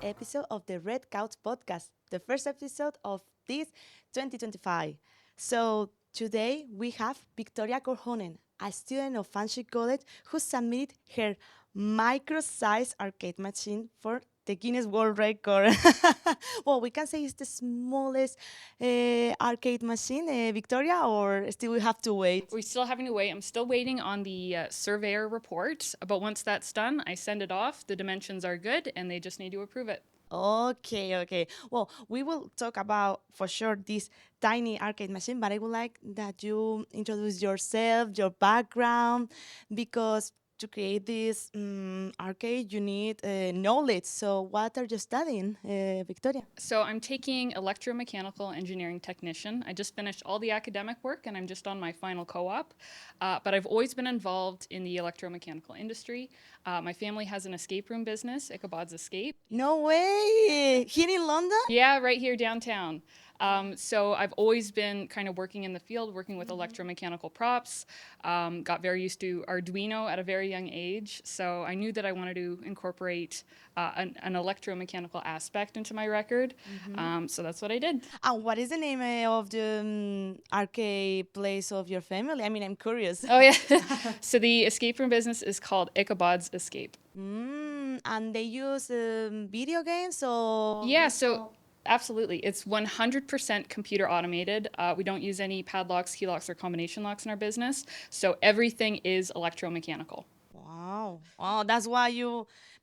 episode of the Red Couch podcast, the first episode of this 2025. So, today we have Victoria Korhonen, a student of Fanshawe College who submitted her micro-sized arcade machine for the Guinness World Record. Well, we can say it's the smallest arcade machine, Victoria, or still we have to wait? We're still having to wait. I'm still waiting on the surveyor report. But once that's done, I send it off. The dimensions are good, and they just need to approve it. Okay. Well, we will talk about for sure this tiny arcade machine, but I would like that you introduce yourself, your background, because to create this arcade, you need knowledge. So, what are you studying, Victoria? So I'm taking electromechanical engineering technician. I just finished all the academic work, and I'm just on my final co-op. But I've always been involved in the electromechanical industry. My family has an escape room business, Ichabod's Escape. No way! Here in London? Yeah, right here downtown. So I've always been kind of working in the field, working with electromechanical props. Got very used to Arduino at a very young age. So I knew that I wanted to incorporate an electromechanical aspect into my record. So that's what I did. And what is the name of the arcade place of your family? I mean, I'm curious. Oh, yeah. So the escape room business is called Ichabod's Escape. And they use video games or? Yeah, so absolutely. It's 100% computer automated. We don't use any padlocks, key locks, or combination locks in our business. So everything is electromechanical. Wow, that's why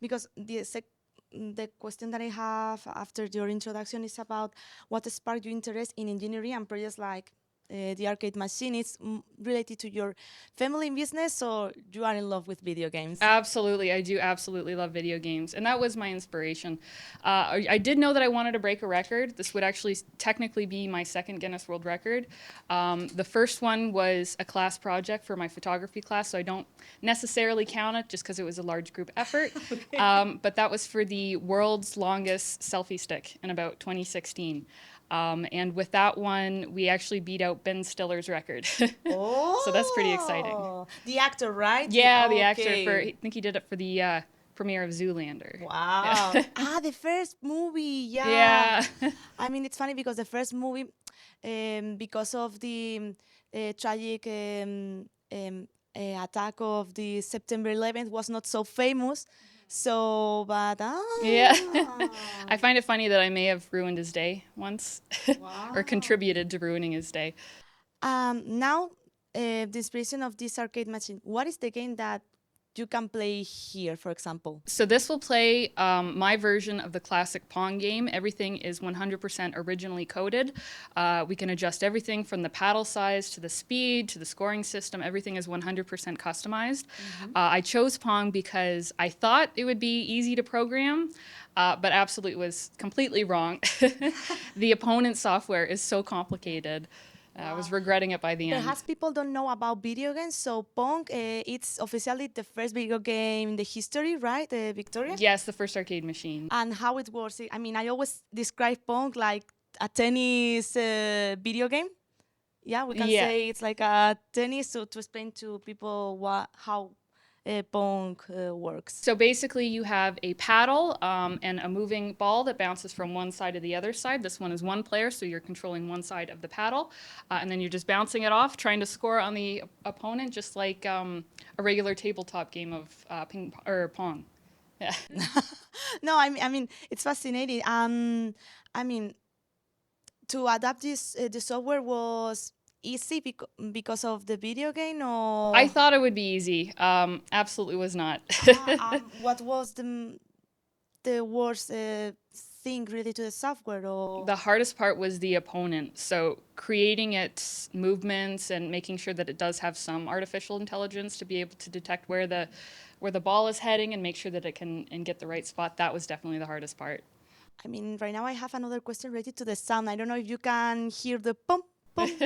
because the question that I have after your introduction is about what sparked your interest in engineering and projects like the arcade machine. Is related to your family business, or you are in love with video games? Absolutely. I do absolutely love video games. And that was my inspiration. I did know that I wanted to break a record. This would actually technically be my second Guinness World Record. The first one was a class project for my photography class, so I don't necessarily count it just because it was a large group effort. Okay. But that was for the world's longest selfie stick in about 2016. And with that one, we actually beat out Ben Stiller's record. So that's pretty exciting. The actor, right? Yeah, the actor. I think he did it for the premiere of Zoolander. Wow. The first movie. Yeah. I mean, it's funny because the first movie, because of the tragic attack of the September 11th, was not so famous. So, but yeah, I find it funny that I may have ruined his day once, or contributed to ruining his day. Now, the inspiration of this arcade machine. What is the game that you can play here, for example? So this will play my version of the classic Pong game. Everything is 100% originally coded. We can adjust everything from the paddle size to the speed to the scoring system. Everything is 100% customized. I chose Pong because I thought it would be easy to program, but absolutely was completely wrong. The opponent software is so complicated. I was regretting it by the end. Perhaps people don't know about video games, so Pong, it's officially the first video game in the history, right, Victoria? Yes, the first arcade machine. And how it works? I mean, I always describe Pong like a tennis video game. Yeah, we can say it's like a tennis, so to explain to people how Pong works. So basically you have a paddle and a moving ball that bounces from one side to the other side. This one is one player, so you're controlling one side of the paddle. And then you're just bouncing it off, trying to score on the opponent, just like a regular tabletop game of Pong. Yeah. No, I mean, it's fascinating. I mean, to adapt this, the software was easy because of the video game, or? I thought it would be easy. Absolutely was not. What was the worst thing related to the software? Or? The hardest part was the opponent. So creating its movements and making sure that it does have some artificial intelligence to be able to detect where the ball is heading and make sure that it can get the right spot. That was definitely the hardest part. I mean, right now I have another question related to the sound. I don't know if you can hear the pump.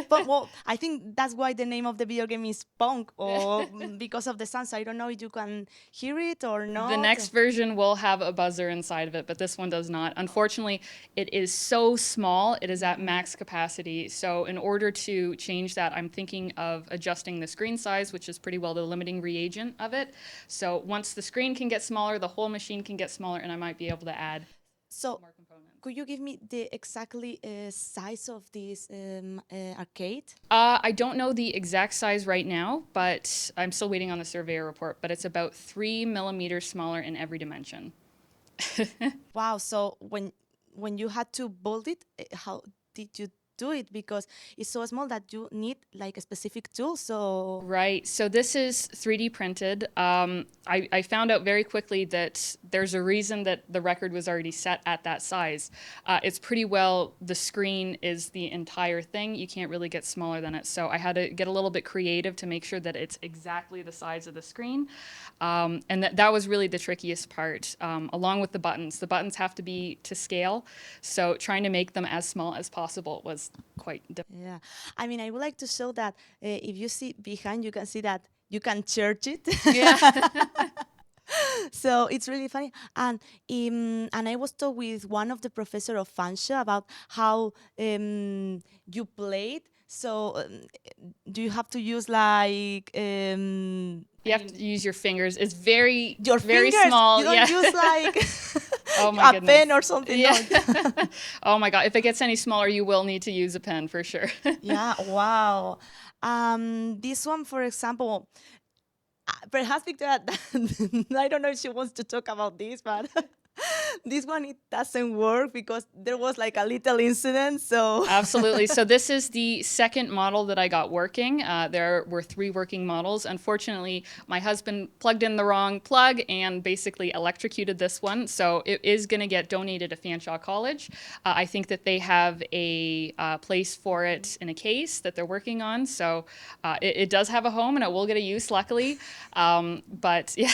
Well, I think that's why the name of the video game is Pong, or because of the sound. So I don't know if you can hear it or not. The next version will have a buzzer inside of it, but this one does not. Unfortunately, it is so small. It is at max capacity. So in order to change that, I'm thinking of adjusting the screen size, which is pretty well the limiting reagent of it. So once the screen can get smaller, the whole machine can get smaller, and I might be able to add So, more components. could you give me the exactly size of this arcade? I don't know the exact size right now, but I'm still waiting on the surveyor report. But it's about 3 millimeters smaller in every dimension. Wow. So when you had to build it, how did you do it? Because it's so small that you need like a specific tool. So Right. So this is 3D printed. I found out very quickly that there's a reason that the record was already set at that size. It's pretty well, the screen is the entire thing. You can't really get smaller than it. So I had to get a little bit creative to make sure that it's exactly the size of the screen. And that was really the trickiest part, along with the buttons. The buttons have to be to scale. So trying to make them as small as possible was quite difficult. yeah, I mean, I would like to show that if you see behind, you can see that you can charge it. Yeah. So it's really funny. And I was talking with one of the professor of Fanshawe about how you played. So do you have to use like You have to use your fingers. It's very, your very fingers? small. You don't Yeah. use like Oh my a goodness. pen or something. Yeah. No. Oh my God. If it gets any smaller, you will need to use a pen for sure. Yeah. Wow. This one, for example, perhaps Victoria, I don't know if she wants to talk about this, but this one it doesn't work because there was like a little incident. So Absolutely. So this is the second model that I got working. There were 3 working models. Unfortunately, my husband plugged in the wrong plug and basically electrocuted this one. So it is going to get donated to Fanshawe College. I think that they have a place for it in a case that they're working on. So it does have a home and it will get a use, luckily. But yeah,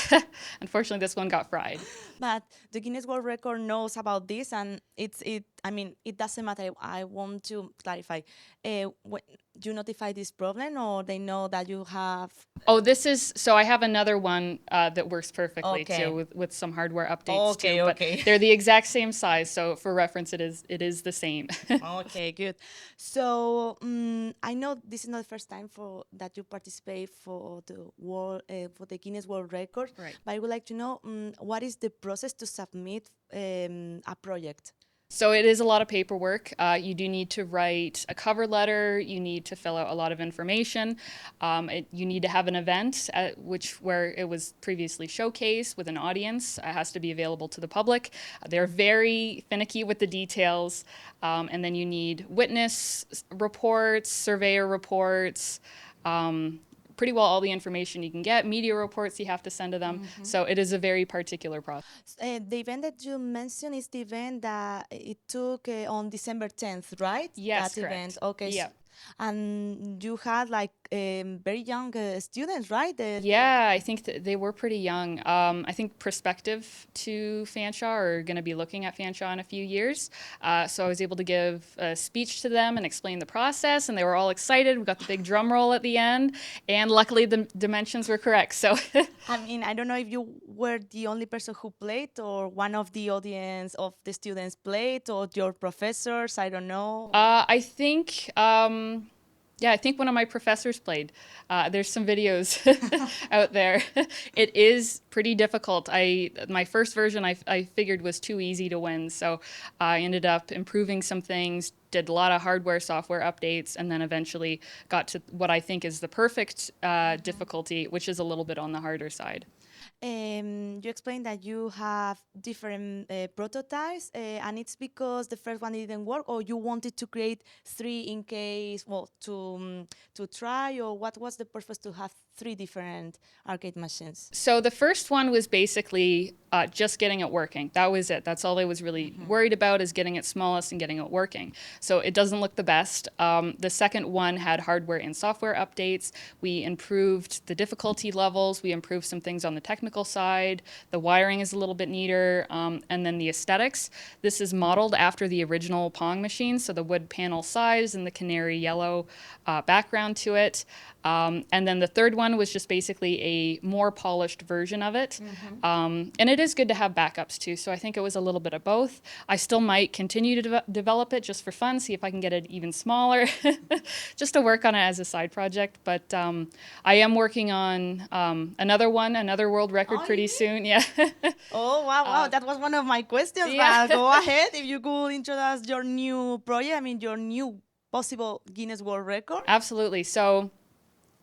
unfortunately, this one got fried. but the Guinness World Record knows about this, and I mean, it doesn't matter. I want to clarify. When you notify this problem, or they know that you have. Oh, so I have another one that works perfectly Okay. too with some hardware updates Okay, too. But okay. they're the exact same size, so for reference, it is the same. Okay, good. So I know this is not the first time that you participate for the Guinness World Record. Right. But I would like to know what is the process to submit a project. So it is a lot of paperwork. You do need to write a cover letter. You need to fill out a lot of information. You need to have an event where it was previously showcased with an audience. It has to be available to the public. They're very finicky with the details. And then you need witness reports, surveyor reports, pretty well all the information you can get, media reports you have to send to them. So it is a very particular process. The event that you mentioned is the event that it took on December 10th, right? Yes, that correct. event. Okay. Yeah. And you had like very young students, right? Yeah, I think that they were pretty young. I think prospective to Fanshawe are going to be looking at Fanshawe in a few years. So I was able to give a speech to them and explain the process, and they were all excited. We got the big drum roll at the end, and luckily the dimensions were correct. So I mean, I don't know if you were the only person who played, or one of the audience of the students played, or your professors. I don't know. I think. Yeah, I think one of my professors played. There's some videos out there. It is pretty difficult. My first version I figured was too easy to win, so I ended up improving some things, did a lot of hardware, software updates, and then eventually got to what I think is the perfect difficulty, which is a little bit on the harder side. You explained that you have different prototypes, and it's because the first one didn't work, or you wanted to create 3 in case, well, to try, or what was the purpose to have 3 different arcade machines? So the first one was basically just getting it working. That was it. That's all I was really worried about, is getting it smallest and getting it working. So it doesn't look the best. The second one had hardware and software updates. We improved the difficulty levels. We improved some things on the technical side. The wiring is a little bit neater. And then the aesthetics. This is modeled after the original Pong machine, so the wood panel size and the canary yellow background to it. And then the third one was just basically a more polished version of it. And it is good to have backups too, so I think it was a little bit of both. I still might continue to develop it just for fun, see if I can get it even smaller, just to work on it as a side project. But I am working on another world record Oh, pretty yeah? soon. Yeah. Oh, wow. That was one of my questions. Yeah. But go ahead. If you could introduce your new project, I mean, your new possible Guinness World Record. Absolutely. So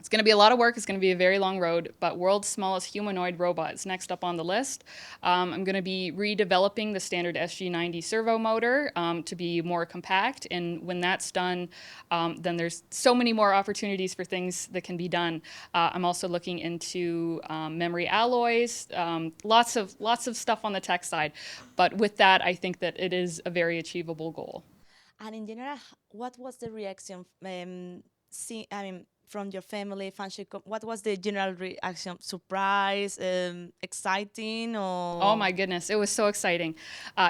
it's going to be a lot of work. It's going to be a very long road, but world's smallest humanoid robot is next up on the list. I'm going to be redeveloping the standard SG90 servo motor to be more compact. And when that's done, then there's so many more opportunities for things that can be done. I'm also looking into memory alloys, lots of stuff on the tech side. But with that, I think that it is a very achievable goal. And in general, what was the reaction? I mean, from your family, Fanshawe, what was the general reaction? Surprise, exciting, Oh or? my goodness, it was so exciting.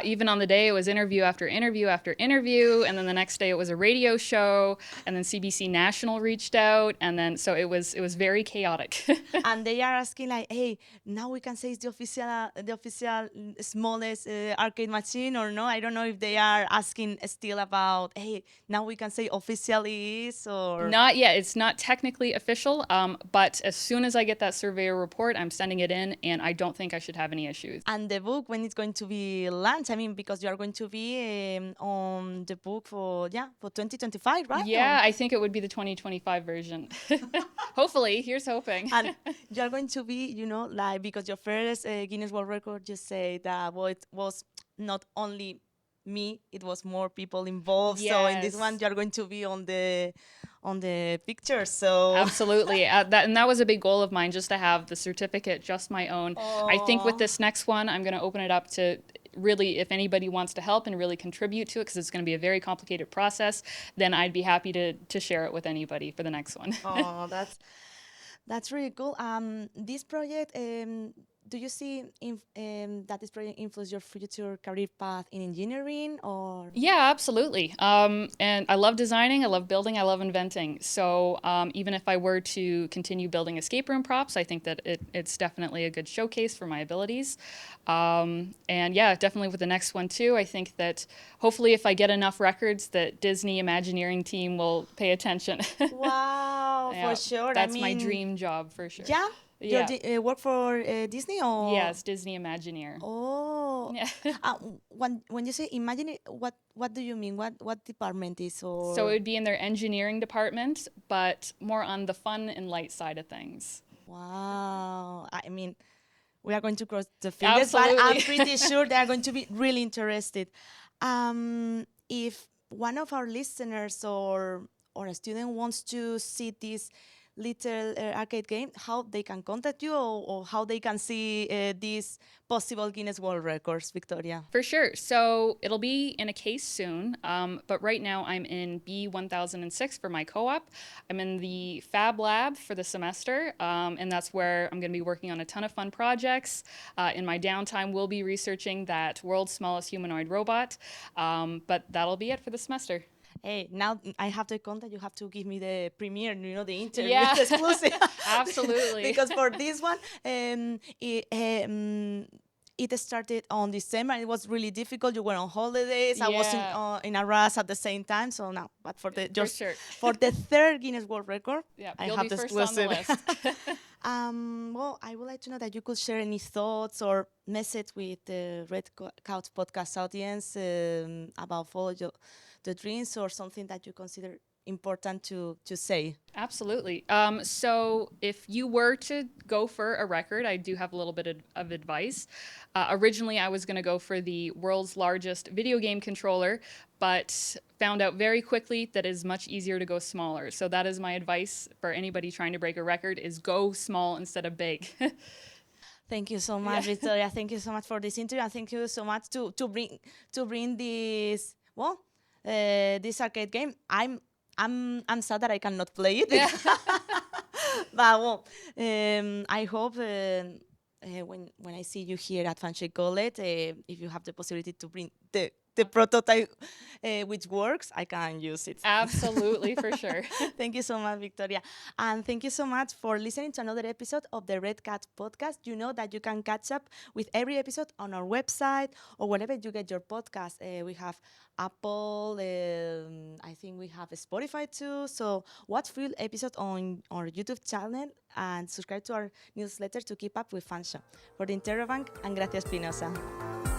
Even on the day, it was interview after interview after interview, and then the next day it was a radio show, and then CBC National reached out, and then so it was very chaotic. And they are asking like, "Hey, now we can say it's the official smallest arcade machine, or no?" I don't know if they are asking still about, "Hey, now we can say officially is," or. Not yet. It's not technically official, but as soon as I get that surveyor report, I'm sending it in, and I don't think I should have any issues. And the book, when it's going to be launched? I mean, because you are going to be on the book for 2025, right? Yeah, I think it would be the 2025 version. Hopefully, here's hoping. And you are going to be, like, because your first Guinness World Record just say that, well, it was not only me, it was more people involved. So in this one, Yes. you are going to be on the picture. So. Absolutely. That was a big goal of mine, just to have the certificate just my own. I think with Oh. this next one, I'm going to open it up to really, if anybody wants to help and really contribute to it, because it's going to be a very complicated process, then I'd be happy to share it with anybody for the next one. Oh, that's really cool. This project, do you see that this project influence your future career path in engineering, or? Yeah, absolutely. And I love designing, I love building, I love inventing. So even if I were to continue building escape room props, I think that it's definitely a good showcase for my abilities. And yeah, definitely with the next one too, I think that hopefully if I get enough records that Disney Imagineering team will pay attention. Wow, Yeah, for sure. that's I my mean, dream job for sure. yeah, Yeah. you work for Disney, or? Yes, Disney Imagineer. Oh, Yeah. when you say imagine it, what do you mean? What department is, So it or? would be in their engineering department, but more on the fun and light side of things. Wow, I mean, we are going to cross the fingers, but I'm Absolutely. pretty sure they are going to be really interested. If one of our listeners or a student wants to see this little arcade game, how they can contact you, or how they can see these possible Guinness World Records, Victoria? For sure. So it'll be in a case soon. But right now I'm in B1006 for my co-op. I'm in the Fab Lab for the semester. And that's where I'm going to be working on a ton of fun projects. In my downtime, we'll be researching that world's smallest humanoid robot. But that'll be it for the semester. Hey, now I have the contact. You have to give me the premiere, the interview, Yeah, the exclusive. absolutely. Because for this one, it started on December. It was really difficult. You were on holidays. I was Yeah, in a rush at the same time. So now, but for the for just sure. for the third Guinness World Record, Yeah, I you'll have be the first on the exclusive. list. Well, I would like to know that you could share any thoughts or message with the Couch podcast audience about the dreams, or something that you consider important to say. Absolutely. So if you were to go for a record, I do have a little bit of advice. Originally, I was going to go for the world's largest video game controller, but found out very quickly that it is much easier to go smaller. So that is my advice for anybody trying to break a record: is go small instead of big. Thank you so much, Yeah. Victoria. Thank you so much for this interview, and thank you so much to bring this this arcade game. I'm sad that I cannot play it. Yeah. But well, I hope when I see you here at Fanshawe College, if you have the possibility to bring the the prototype which works, I can use it. Absolutely, for sure. Thank you so much, Victoria. And thank you so much for listening to another episode of the Red Cat podcast. You know that you can catch up with every episode on our website or wherever you get your podcast. We have Apple, I think we have Spotify too. So watch full episode on our YouTube channel and subscribe to our newsletter to keep up with Fanshawe. For the Interrobank, I'm Gracia Espinosa.